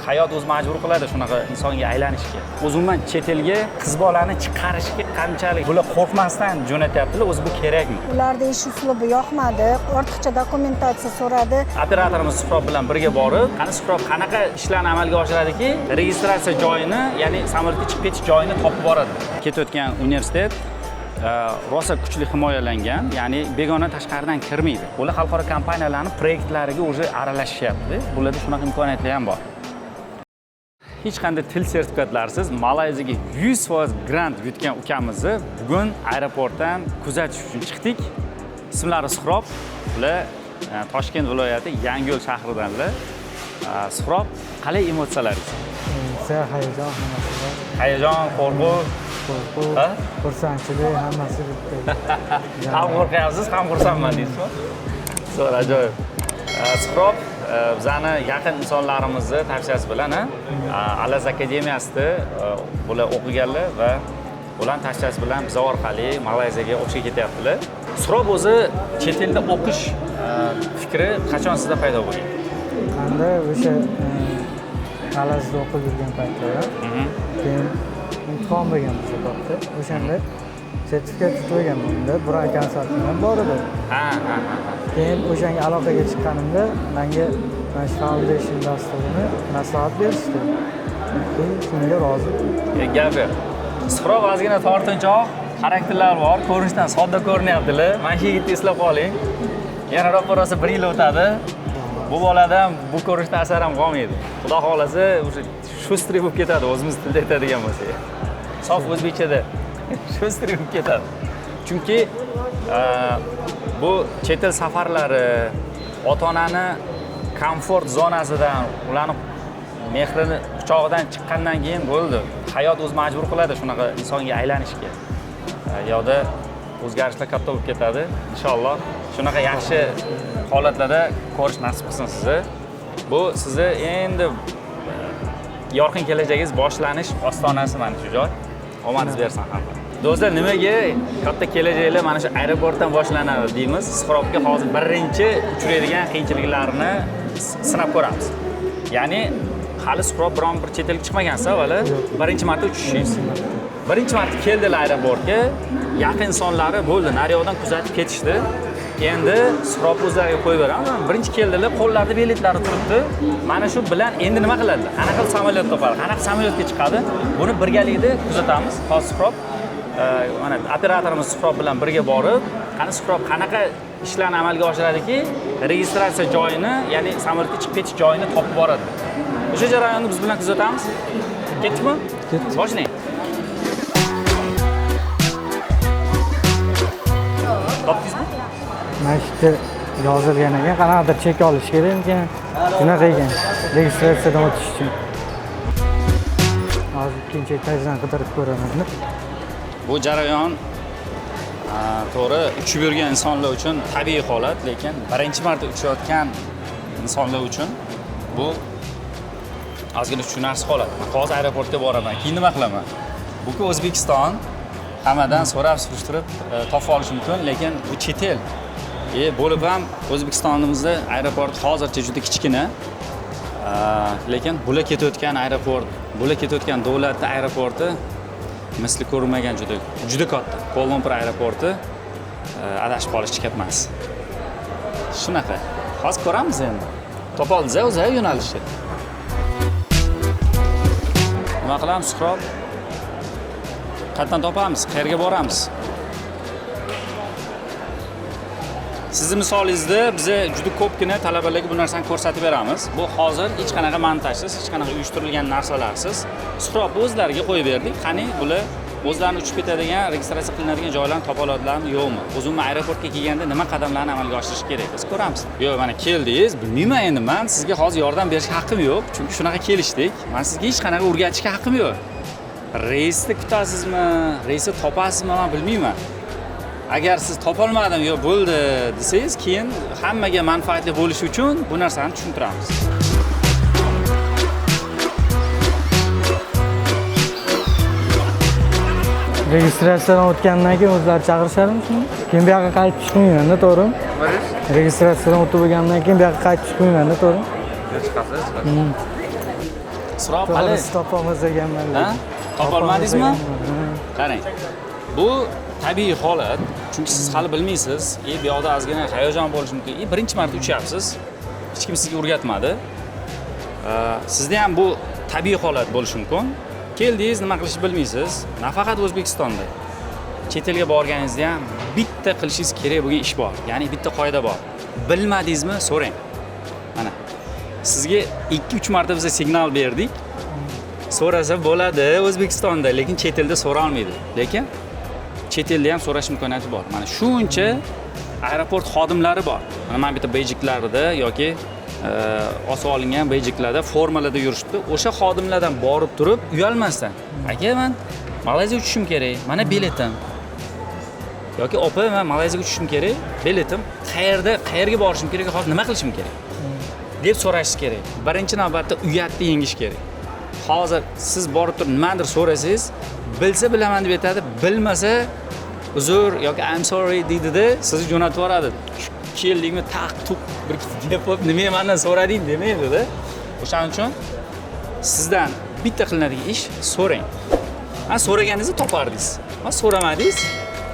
hayot o'zi majbur qiladi shunaqa insonga aylanishga. O'zimdan chet elga qiz bolani chiqarishga qanchalik bular qo'rqmasdan jo'natyaptilar, o'zi bu kerakmi? Ularda ish uslubi yoqmadi, ortiqcha dokumentatsiya so'radi. Operatorimiz Suhrob bilan birga borib, qani Suhrob qanaqa ishlarni amalga oshiradiki, registratsiya joyini, ya'ni samolyotga chiqib ketish joyini topib boradi. Ketayotgan universitet rosa kuchli himoyalangan, ya'ni begona tashqaridan kirmaydi. Ular xalqaro kompaniyalarning proyektlariga o'zi aralashyapti. Bularda shunaqa imkoniyatlar ham bor. Hech qanday til sertifikatlarsiz Malayziyaga 100% grant yutgan ukamizni bugun aeroportdan kuzatish uchun chiqdik. Ismlari Suhrob. Ular Toshkent viloyati Yangiyo'l shahridanlar. Suhrob, qalay emotsiyalaringiz? Hayajon hammasi bor. Hayajon, qo'rquv, xursandchilik hammasi bitta. Ham qo'rqyapsiz, ham xursandman deysizmi? Zo'r, ajoyib. Suhrob bizani yaqin insonlarimizni tavsiyasi bilan Alaz akademiyasida bular o'qiganlar va ularning tavsiyasi bilan biz orqali Malayziyaga o'qishga ketyaptilar. Suhrob o'zi chet elda o'qish fikri qachon sizda paydo bo'lgan? Menda o'sha Alazda o'qib yurgan paytda, keyin imtihon bo'lgan o'sha vaqtda. O'shanda sertifikat yutib olganman. Biron konsertim ham bor edi. Keyin o'shanga aloqaga chiqqanimda menga mana shu foundation dasturini maslahat berishdi. Keyin shunga rozi. Gap ber. Suhrob ozgina tortinchoq, xarakterlar bor, ko'rinishdan sodda ko'rinyaptilar. Mana shu yigitni eslab qoling. Yana ro'parasi 1 yil o'tadi. Bu boladan bu ko'rinishdan asar ham qolmaydi. Xudo xolasa o'sha shustri bo'lib ketadi, o'zimiz tilda aytadigan bo'lsak. Sof o'zbekchada shustri bo'lib ketadi. Chunki bu chet el safarlari, ota-onani komfort zonasidan, ularning mehrini quchog'idan chiqqandan keyin bo'ldi. Hayot o'zi majbur qiladi shunaqa insonga aylanishga. Yo'da o'zgarishlar katta bo'lib ketadi. Inshaalloh shunaqa yaxshi holatlarda ko'rish nasib qilsin sizni. Bu sizni endi yorqin kelajagingiz boshlanish ostonasi mana shu joy. Omaningiz bersin hamma. Do'stlar, nimaga katta kelajaklar mana shu aeroportdan boshlanadi deymiz? Suhrobga hozir birinchi uchraydigan qiyinchiliklarni sinab ko'ramiz. Ya'ni hali Suhrob biron bir chet elga chiqmagansiz avvalo, birinchi marta uchishingiz. Birinchi marta keldilar aeroportga, yaqin insonlari bo'ldi, naryoqdan kuzatib ketishdi. Endi Suhrob o'zlariga qo'yib beramiz. Birinchi keldilar, qo'llarida biletlari turibdi. Mana shu bilan endi nima qiladi? Qanaqa samolyot topadi? Qanaqa samolyotga chiqadi? Buni birgalikda kuzatamiz. Hozir Suhrob mana operatorimiz Suhrob bilan birga borib, qani Suhrob qanaqa ishlarni amalga oshiradiki, registratsiya joyini, ya'ni samolyotga chiqib ketish joyini topib boradi. O'sha jarayonni biz bilan kuzatamiz. Ketdikmi? Ketdik. Boshlang. Topdingizmi? Mana shu yerda yozilgan ekan, qanaqadir chek olish kerak ekan. Shunaqa ekan, registratsiyadan o'tish uchun. Hozir ikkinchi etajdan qidirib ko'raman. Bu jarayon to'g'ri uchib yurgan insonlar uchun tabiiy holat, lekin birinchi marta uchayotgan insonlar uchun bu ozgina tushunarsiz holat. Hozir aeroportga boraman, keyin nima qilaman? Bu O'zbekiston, hammadan so'rab surishtirib topib olish mumkin, lekin bu chet el. Bo'lib ham O'zbekistonimizda aeroport hozircha juda kichkina. Lekin bular ketayotgan aeroport, bular ketayotgan davlatning aeroporti misli ko'rilmagan juda katta. Kuala Lumpur aeroporti adashib qolish kerak emas. Shunaqa. Hozir ko'ramiz endi. Topa oldiz o'zi yo'nalishni. Nima qilamiz, Suhrob? Qayerdan topamiz? Qayerga boramiz? Sizni misolingizda biz juda ko'pgina talabalarga bu narsani ko'rsatib beramiz. Bu hozir hech qanaqa montajsiz, hech qanaqa uyushtirilgan narsalarsiz. Suhrob o'zlariga qo'yib berdik. Qani bular o'zlarini uchib ketadigan, registratsiya qilinadigan joylarni topa oladilarmi, yo'qmi? O'zim aeroportga kelganda nima qadamlarni amalga oshirish kerak? Biz ko'ramiz. Yo'q, mana keldingiz. Bilmayman endi, men sizga hozir yordam berishga haqqim yo'q, chunki shunaqa kelishdik. Men sizga hech qanaqa o'rgatishga haqqim yo'q. Reysni kutasizmi, reysni topasizmi, men bilmayman. Agar siz topolmadim yo bo'ldi desangiz, keyin hammaga manfaatli bo'lishi uchun bu narsani tushuntiramiz. Registratsiyadan o'tgandan keyin o'zlari chaqirishadimi shuni? Keyin bu yoqqa qaytib chiqmayman-da, to'g'rimi? Registratsiyadan o'tib bo'lgandan keyin bu yoqqa qaytib chiqmayman-da, to'g'rimi? Chiqasiz. Suroq hali to'g'risi topolmas ekanman. Ha? Topolmadingizmi? Qarang. Bu tabiiy holat. Chunki siz hali bilmaysiz. Bu yoqda ozgina hayajon bo'lishi mumkin. Birinchi marta uchyapsiz. Hech kim sizga o'rgatmadi. Sizda ham bu tabiiy holat bo'lishi mumkin. Keldingiz, nima qilishni bilmaysiz. Nafaqat O'zbekistonda. Chet elga borganingizda ham bitta qilishingiz kerak bo'lgan ish bor. Ya'ni bitta qoida bor. Bilmadingizmi, so'rang. Mana sizga 2-3 marta biz signal berdik. So'rasa bo'ladi O'zbekistonda, lekin chet elda so'ra olmaydi. Lekin chet elda ham so'rash imkoniyati bor. Mana shuncha aeroport xodimlari bor. Mana bitta bejiklarida yoki osib olingan bejiklarda formalarda yurishdi. O'sha xodimlardan borib turib, uyalmasdan, aka men Malayziyaga uchishim kerak. Mana biletim. Yoki opa men Malayziyaga uchishim kerak. Biletim. Qayerga borishim kerak, hozir nima qilishim kerak? deb so'rashingiz kerak. Birinchi navbatda uyatni yengish kerak. Hozir siz borib turib nimadir so'rasangiz, bilsa bilaman deb aytadi, bilmasa uzr yoki I'm sorry deydida, sizni jo'natib yuboradi. Keldingmi, taq tuq bir deb qo'yib, nima mendan so'rading demaydi-da. O'shaning uchun sizdan bitta qilinadigan ish so'rang. Ha, so'raganingizda topardingiz. Ha, so'ramadingiz,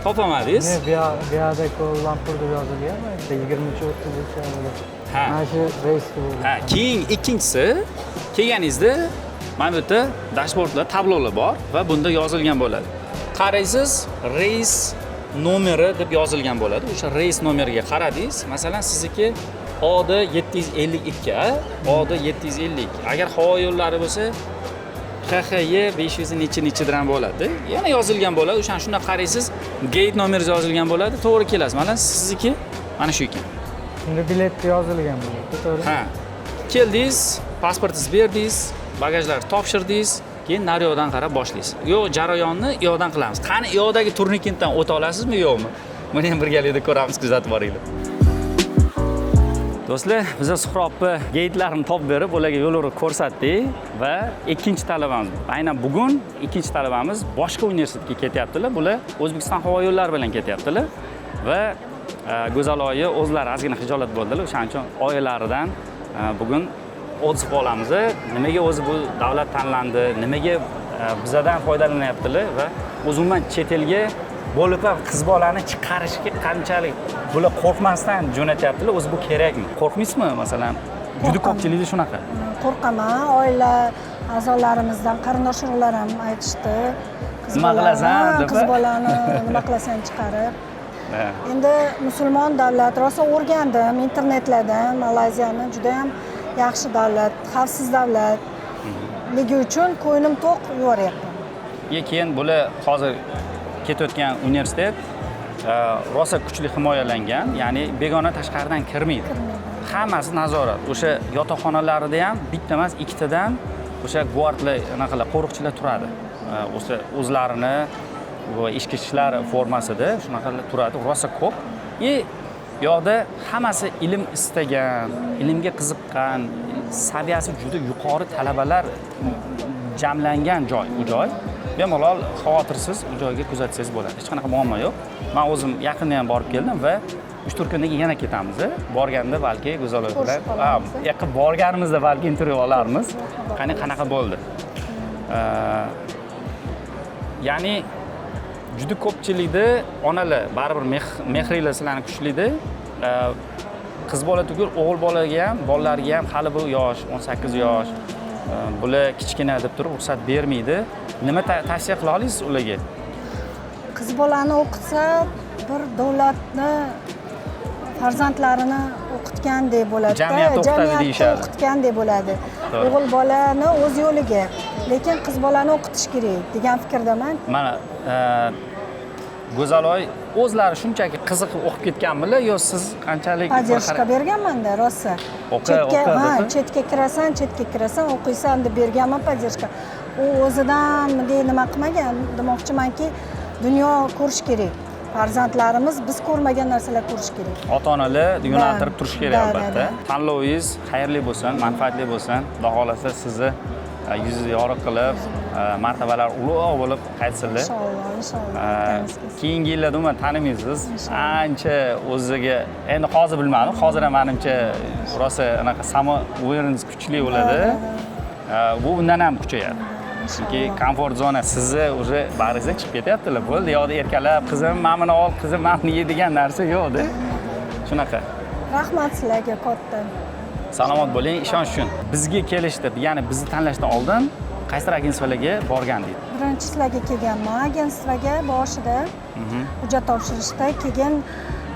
topamadingiz. Bu yoqda Kuala-Lumpur deb yozilgan, 20-30 Ha. Mana shu reysga bo'ldi. Ha, keyin ikkinchisi, kelganingizda mana bu yerda dashbordlar, tablolar bor va bunda yozilgan bo'ladi. Qaraysiz, reys nomeri deb yozilgan bo'ladi. O'sha reys nomeriga qaradingiz. Masalan, sizniki OD 752, OD 750. Agar havo yo'llari bo'lsa, KHY 500 nechidan bo'ladi. Yana yozilgan bo'ladi. O'shani shunday qaraysiz, gate nomeringiz yozilgan bo'ladi, to'g'ri kelasiz. Mana sizniki mana shu ekan. Unda biletda yozilgan bo'ladi, to'g'ri? Ha. Keldingiz, pasportingizni berdingiz, bagajlarni topshirdingiz, keyin naryoqdan qarab boshlaysiz. Yo'q, jarayonni yoqdan qilamiz. Qani yoqdagi turnikentdan o'ta olasizmi, yo'qmi? Buni ham birgalikda ko'ramiz, kuzatib boringlar. Do'stlar, biz Suhrobni geytlarini topib berib, ularga yo'l ko'rsatdik va ikkinchi talabamiz, aynan bugun ikkinchi talabamiz boshqa universitetga ketyaptilar. Bular O'zbekiston havo yo'llari bilan ketyaptilar va Go'zal oyi o'zlari ozgina xijolat bo'ldilar. O'shaning uchun oilalaridan bugun o'zib olamiz. Nimaga o'zi bu davlat tanlandi, nimaga bizdan foydalanyaptilar va o'zimdan chet elga bo'lib ham qiz bolani chiqarishga qanchalik bular qo'rqmasdan jo'natyaptilar. O'zi bu kerakmi? Qo'rqmaysizmi masalan? Juda ko'pchilikda shunaqa. Qo'rqaman, oila a'zolarimizdan qarindosh urug'lar ham aytishdi. Nima qilasan deb. Qiz bolani nima qilasan chiqarib. Endi musulmon davlat rosa o'rgandim internetlardan. Malayziyani juda ham yaxshi davlat, xavfsiz davlat. Ligi uchun ko'nglim to'q yuboryapman. Keyin bular hozir ketayotgan universitet rosa kuchli himoyalangan, ya'ni begona tashqaridan kirmaydi. Hammasi nazorat. O'sha yotoqxonalarida ham bitta emas, ikkitadan o'sha guardlar, anaqalar, qo'riqchilar turadi. O'sha o'zlarini va ichki ishlar formasida shunaqalar turadi, rosa ko'p. Yoqda hammasi ilm istagan, ilmga qiziqqan, saviyasi juda yuqori talabalar jamlangan joy, u joy. Bemalol xavotirsiz u joyga kuzatsangiz bo'ladi. Hech qanaqa muammo yo'q. Men o'zim yaqinda ham borib keldim va 3-4 kundan keyin yana ketamiz. Borganda balki Go'zal oyi bilan, yaqin borganimizda balki intervyu olarmiz. Qanaqa bo'ldi? Ya'ni juda ko'pchilikda onalar baribir mehringlar sizlarni kuchlidir. Qiz bola tugul, o'g'il bolaga ham, bolalarga ham hali bu yosh, 18 yosh, bular kichkina deb turib ruxsat bermaydi. Nima tavsiya qila olasiz ularga? Qiz bolani o'qitsa, bir davlatni farzandlarini o'qitgandek bo'ladi, jamiyatni o'qitgandek bo'ladi. O'g'il bolani o'z yo'liga, lekin qiz bolani o'qitish kerak degan fikrdaman. Mana Go'zal oy o'zlari shunchaki qiziqib o'qib ketganmilar, yo siz qanchalik podдержка berganman-da, rosa. Chetga kirasan, o'qiysan deb berganman podдержка. U o'zidan nima qilmagan, demoqchimanki, dunyo ko'rish kerak. Farzandlarimiz biz ko'rmagan narsalar ko'rish kerak. Ota-onalar yo'naltirib turish kerak albatta. Tanlovingiz xayrli bo'lsin, manfaatli bo'lsin. Xudo xolasa sizni yuzingizni yorug' qilib, martabalar ulug' bo'lib qaytsinlar. Inshaalloh. Keyingi yillarda umuman tanimaysiz. Ancha o'ziga, endi hozir bilmadim, hozir ham menimcha rosa anaqa samo o'yinimiz kuchli bo'ladi. bu undan ham kuchayadi. Chunki komfort zona sizni уже bag'ringizga chiqib ketyaptilar. Bo'ldi, yo'qda erkalab, qizim, mana buni ol, qizim, mana buni ye degan narsa yo'qda. Shunaqa. Rahmat sizlarga katta. Salomat bo'ling, ishonch uchun. Bizga kelishdi, ya'ni bizni tanlashdan oldin qaysi agentstvalarga borgandingiz? Birinchi sizlarga kelganman, agentstvaga boshida hujjat topshirishda, keyin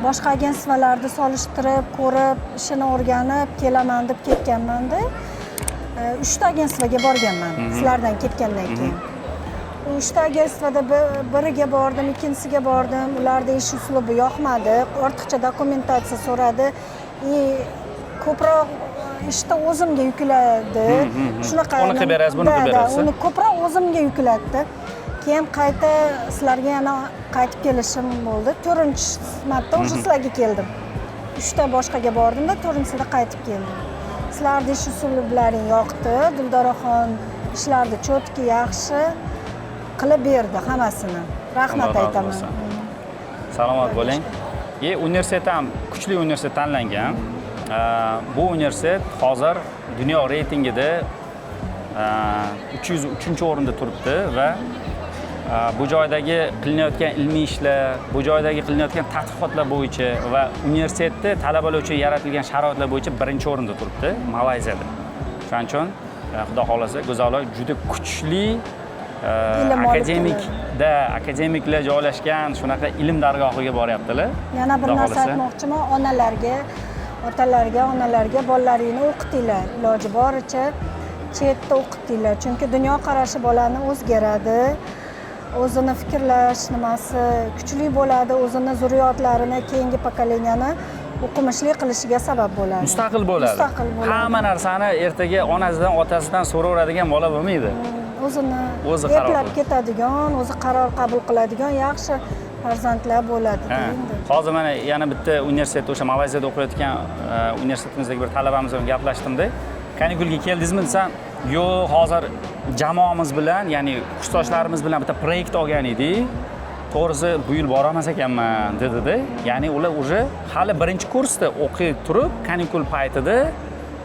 boshqa agentstvalarni solishtirib, ko'rib, ishini o'rganib kelaman deb ketganman-da. 3 ta agentstvaga borganman sizlardan ketgandan keyin. 3 ta agentствоda biriga bordim, ikkinchisiga bordim. Ularda ish uslubi yoqmadi, ortiqcha dokumentatsiya so'radi. Ko'proq ishni o'zimga yukladi. Shunaqa. Uni qilib berasiz, buni qilib berasiz. Uni ko'proq o'zimga yuklatdi. Keyin qayta sizlarga yana qaytib kelishim bo'ldi. 4-marta o'sha sizlarga keldim. 3 ta boshqaga bordimda, 4-sida qaytib keldim. Sizlarning ish usullaring yoqdi. Dildoraxon ishlarni cho'tki, yaxshi qilib berdi hammasini. Rahmat aytaman. Salomat bo'ling. Universitet ham kuchli universitet tanlangan. Bu universitet hozir dunyo reytingida 303-o'rinda turibdi va bu joydagi qilinayotgan ilmiy ishlar, bu joydagi qilinayotgan tadqiqotlar bo'yicha va universitetda talabalar uchun yaratilgan sharoitlar bo'yicha 1-o'rinda turibdi Malayziyada. Shuning uchun xudo xolasa go'zallar juda kuchli akademiklar joylashgan shunaqa ilm dargohiga boryaptilar. Yana bir narsa aytmoqchiman, onalarga, otalarga, onalarga bolalaringni o'qitinglar, iloji boricha chetda o'qitinglar. Chunki dunyo qarashi bolani o'zgaradi. O'zini fikrlash nimasi kuchli bo'ladi, o'zini zurriyotlarini, keyingi pokoleniyani o'qimishli qilishiga sabab bo'ladi. Mustaqil bo'ladi. Hamma narsani ertaga onasidan, otasidan so'raveradigan bola bo'lmaydi. O'zi eplab ketadigan, o'zi qaror qabul qiladigan yaxshi farzandlar bo'ladi endi. Hozir mana yana bitta universitetda, o'sha Malayziyada o'qiyotgan universitetimizdagi bir talabamiz bilan gaplashdim-da. Kanikulga keldingizmi desam, yo'q, hozir jamoamiz bilan, ya'ni kursdoshlarimiz bilan bitta proyekt olgan edik. To'g'risi bu yil bora olmas ekanman dedi-da. Ya'ni ular уже hali 1-kursda o'qiy turib, kanikul paytida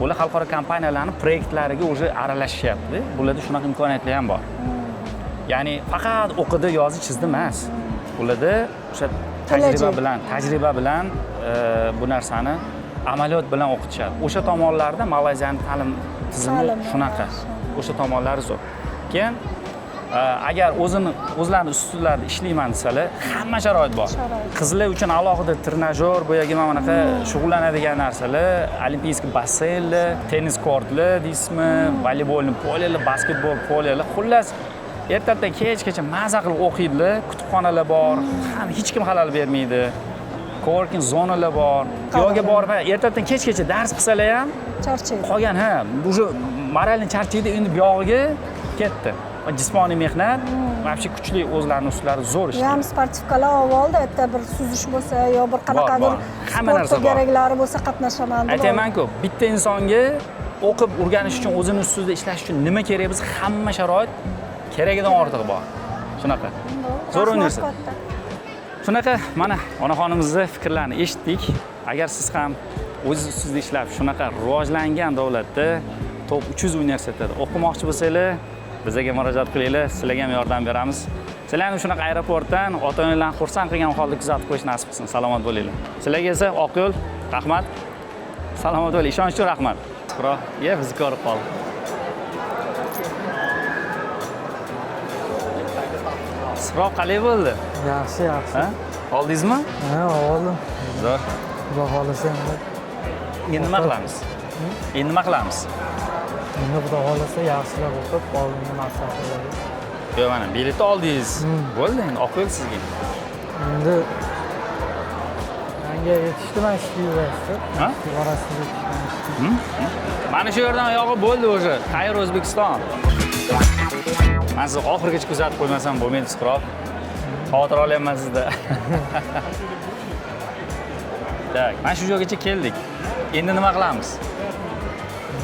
ular xalqaro kompaniyalarning proyektlariga уже aralashishyapti. Bularda shunaqa imkoniyatlar ham bor. Ya'ni faqat o'qidi, yozib, chizdi emas. Ularda o'sha tajriba bilan bu narsani amaliyot bilan o'qitishadi. O'sha tomonlarda Malayziyaning ta'lim tizimi shunaqa. O'sha tomonlari zo'r. Keyin agar o'zlarini ustularida ishlayman desalar, hamma sharoit bor. Qizlar uchun alohida trenajyor, boyagi mana bunaqa shug'ullanadigan narsalar, olimpiyskiy basseynlar, tennis kortlar deysizmi, voleybolni polelar, basketbol polelar, xullas ertadan kechgacha maza qilib o'qiydilar, kutubxonalar bor, hech kim xalal bermaydi. Coworking zonalar bor. Yo'lga borib, ertadan kechgacha dars qilsalar ham charchaydi. Qolgan, уже moralni charchaydi, endi bu yog'iga ketdi. Jismoniy mehnat, вообще kuchli o'zlarining ustlari zo'r ishlaydi. Ham sportivkalar oldi, bitta bir suzish bo'lsa, yo bir qanaqadir hamma narsa bor. Keraklari bo'lsa qatnashaman deb. Aytayman-ku, bitta insonga o'qib o'rganish uchun, o'zini ustida ishlash uchun nima kerak bo'lsa, hamma sharoit keragidan ortiq bor. Shunaqa. Zo'r universitet. Shunaqa, mana onaxonimizni fikrlarini eshitdik. Agar siz ham o'z ustida ishlab shunaqa rivojlangan davlatda top 300 universitetida o'qimoqchi bo'lsangiz, bizga murojaat qilinglar, sizlarga ham yordam beramiz. Sizlarni shunaqa aeroportdan ota-onalarni xursand qilgan holda kuzatib qo'yish nasib qilsin. Salomat bo'linglar. Sizlarga esa oq yo'l, rahmat. Salomat bo'ling, ishonch uchun rahmat. Biroq, bizni ko'rib qoldi. Siroq qalay bo'ldi? Yaxshi, yaxshi. Oldingizmi? Ha, oldim. Zo'r. Xudo xolasa endi. Endi nima qilamiz? Endi nima qilamiz? Endi xudo xolasa yaxshilab o'qib, oldingi maqsadlarga. Yo'q, mana biletni oldingiz. Bo'ldi, endi oq yo'l sizga. Endi menga yetishdi mana shu universitet. Ha? Orasida yetishdi. Mana shu yerdan oyog'i bo'ldi o'sha. Xayr O'zbekiston. Men sizni oxirigacha kuzatib qo'ymasam bo'lmaydi, Suqrot. Xavotir olyapman sizda. Tak, mana shu joygacha keldik. Endi nima qilamiz?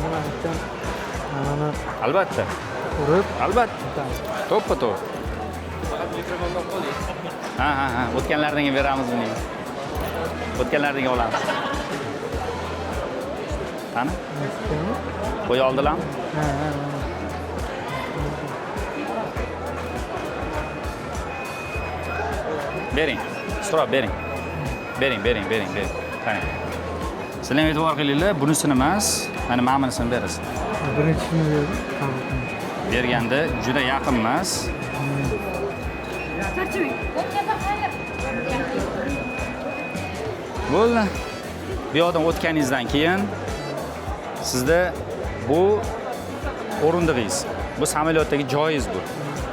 Nima aytdim? Mana Albatta. urib, Albatta. To'ppa-to'p. Ha. O'tganlardan beramiz buni. O'tganlardan olamiz. Qani? Qo'ya oldilarmi? Ha. Bering. So'rab bering. Bering. Qani. Sizlar e'tibor qilinglar, bunisini emas, mana mana bunisini berasiz. Birinchisini berdim. Qabul qiling. Berganda juda yaqin emas. Bo'ldi. Bu yoqdan o'tganingizdan keyin sizda bu o'rindig'ingiz. Bu samolyotdagi joyingiz bu.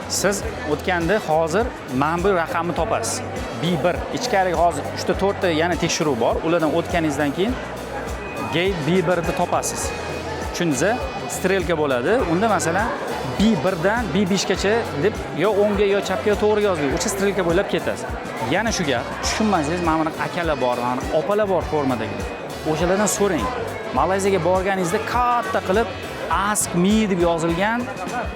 Siz o'tganda hozir mana bu raqamni topasiz. B1 ichkariga hozir 3 ta 4 ta yana tekshiruv bor. Ulardan o'tganingizdan keyin gate B1 ni topasiz. Tushundingizmi? Strelka bo'ladi. Unda masalan B1 dan B5 gacha deb yo o'ngga yo chapga yo to'g'riga yoziladi. O'sha strelka bo'ylab ketasiz. Yana shu gap, tushunmasangiz mana bunaqa akalar bor, mana opalar bor formadagi. O'shalardan so'rang. Malayziyaga borganingizda katta qilib Ask me deb yozilgan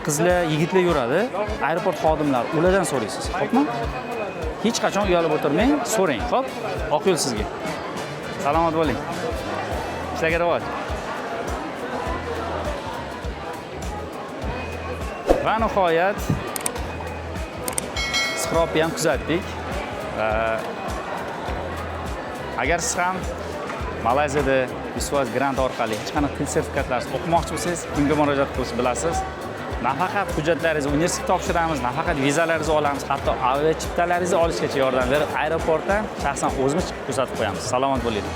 qizlar, yigitlar yuradi. Aeroport xodimlari, ulardan so'raysiz. Xo'pmi? Hech qachon uyalib o'tirmang, so'rang. Xo'p? Oq yo'l sizga. Salomat bo'ling. Ishlarga rivoj. Va nihoyat Sxropni ham kuzatdik. Agar siz ham Malayziyada Biswas Grant orqali hech qanday til sertifikatlarsiz o'qimoqchi bo'lsangiz, kimga murojaat qilishni bilasiz. Nafaqat hujjatlaringizni universitetga topshiramiz, nafaqat vizalaringizni olamiz, hatto aviachiptalaringizni olishgacha yordam berib, aeroportdan shaxsan o'zimiz chiqib ko'rsatib qo'yamiz. Salomat bo'ling.